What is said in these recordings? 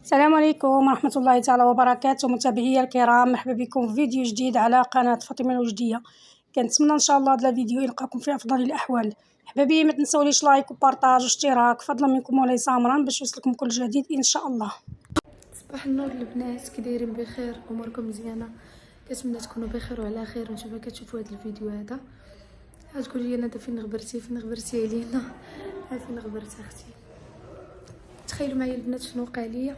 السلام عليكم ورحمة الله تعالى وبركاته. متابعي الكرام، مرحبا بكم في فيديو جديد على قناة فاطمة الوجدية. كنتمنى ان شاء الله هذا الفيديو يلقاكم في افضل الاحوال. حبايبي ما تنساوليش لايك وبارطاج واشتراك فضلا منكم وليس امرا باش يوصلكم كل جديد ان شاء الله. صباح النور البنات، كي دايرين؟ بخير؟ اموركم مزيانه؟ كنتمنى تكونوا بخير وعلى خير. وانتم كتشوفوا هذا الفيديو هذا غتقولي لي انا فين غبرتي علينا؟ فين غبرت اختي؟ تخيلوا معايا البنات شنو وقع ليا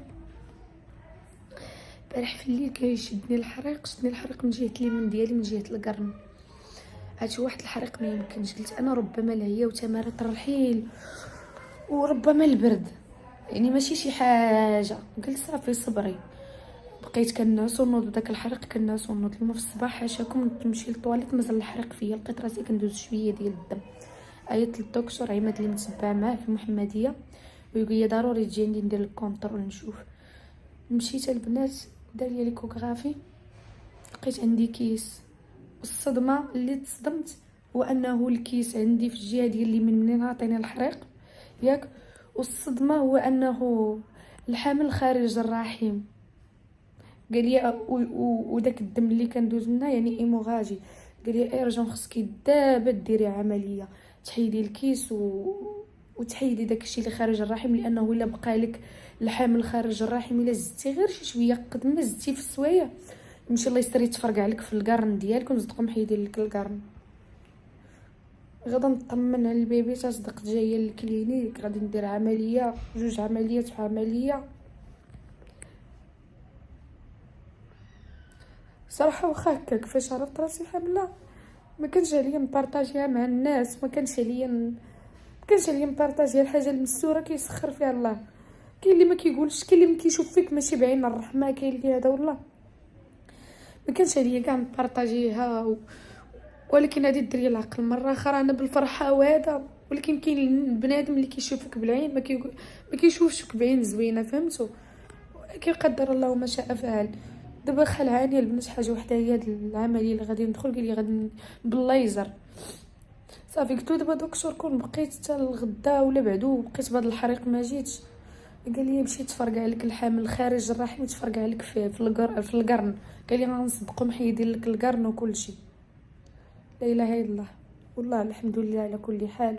البارح في الليل. كيشدني الحريق من جهه اليمين ديالي، من جهه القرن. هادشي واحد الحريق ما يمكنش. قلت انا ربما العيا وتمارة الرحيل وربما البرد، يعني ماشي شي حاجه. قلت صافي صبري. بقيت كنعس ونوض، داك الحريق كنعس ونوض. لما في الصباح حاشاكم نمشي للطواليت مازال الحريق فيا. لقيت راسي كندوز شويه ديال الدم. عيطت للدكتور عماد اللي متبع معاه في المحمديه، ويقول لي ضروري تجي عندي ندير الكونترول نشوف. مشيت البنات، دار لي ليكوغرافي، لقيت عندي كيس. الصدمه اللي تصدمت هو انه الكيس عندي في الجهه ديال اليمين منين عطيني الحريق ياك. والصدمه هو انه الحمل خارج الرحم. قال لي وداك الدم اللي كندوز منها يعني ايموغاجي. قال لي ارجون خصك دابا ديري عمليه، تحيدي الكيس وتحيدي داكشي اللي خارج الرحم، لانه الا بقى لك الحامل خارج الرحم، الا زدتي غير شي شويه قد ما زدتي في السوايع يمشي الله يستر يتفرقع لك في القرن ديالك ونصدقوا محيدين لك القرن. غدا نطمن على البيبي، تصدق جايه للكلينيك غادي ندير عمليه، 2 عمليات في عمليه. صراحه واخا هكا كيفاش عرفت راسي حامله ما كانش عليا نبارطاجيها مع الناس، ما كانش عليا نبارطاجيها. الحاجه المستوره كيسخر فيها الله. كاين اللي ما كيقولش، كاين اللي ما كيشوف فيك ماشي بعين الرحمه، كاين اللي هذا والله. ما كانش عليا كاع نبارطاجيها ولكن هذه ديري العقل مره اخرى. انا بالفرحه وهذا، ولكن كاين بنادم اللي كيشوفك بالعين ما كيشوفش بعين زوينه، فهمتوا؟ قدر الله ما شاء فعل. دابا خلعاني البنات حاجه وحده، هي هاد العمليه اللي غادي ندخل. قال لي غادي بالليزر. صافي قلت له دابا دكتور كون بقيت حتى الغدا ولا بعدو بقيت بهذا الحريق ما جيتش. قال لي مشي تفرقع لك الحامل خارج الرحم، تفرقع لك في القرن. قال لي غنصدقوا محيدين لك القرن وكل شيء. لا اله الا الله، والله الحمد لله على كل حال.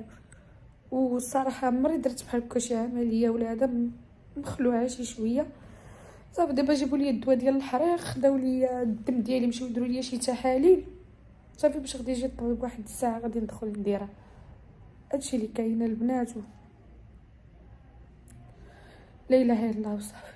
والصراحه عمري درت بحال هكا شي عمليه ولا هذا، مخلوعه شي شويه. صافي دابا جابوا لي الدواء ديال الحريق، خداو لي الدم ديالي، مشاو يديروا لي شي تحاليل. صافي باش غادي يجي الطبيب واحد الساعه غادي ندخل نديرها. هادشي اللي كاين البنات. لا اله الا الله وصافي.